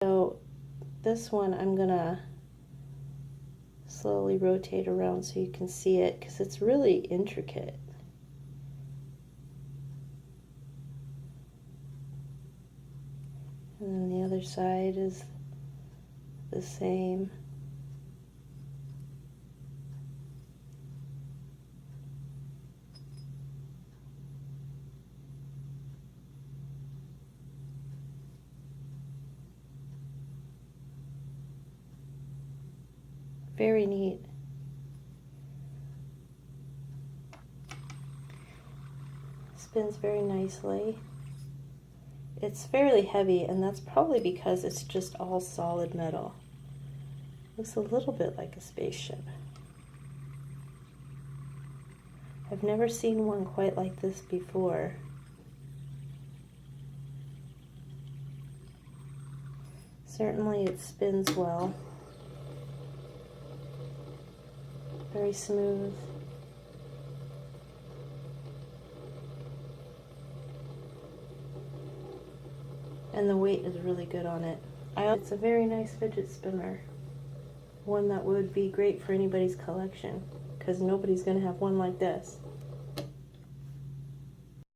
So this one I'm gonna slowly rotate around so you can see it because it's really intricate. And then the other side is the same. Very neat. Spins very nicely. It's fairly heavy, and that's probably because it's just all solid metal. Looks a little bit like a spaceship. I've never seen one quite like this before. Certainly it spins well. Very smooth. And the weight is really good on it. It's a very nice fidget spinner. One that would be great for anybody's collection, because nobody's going to have one like this.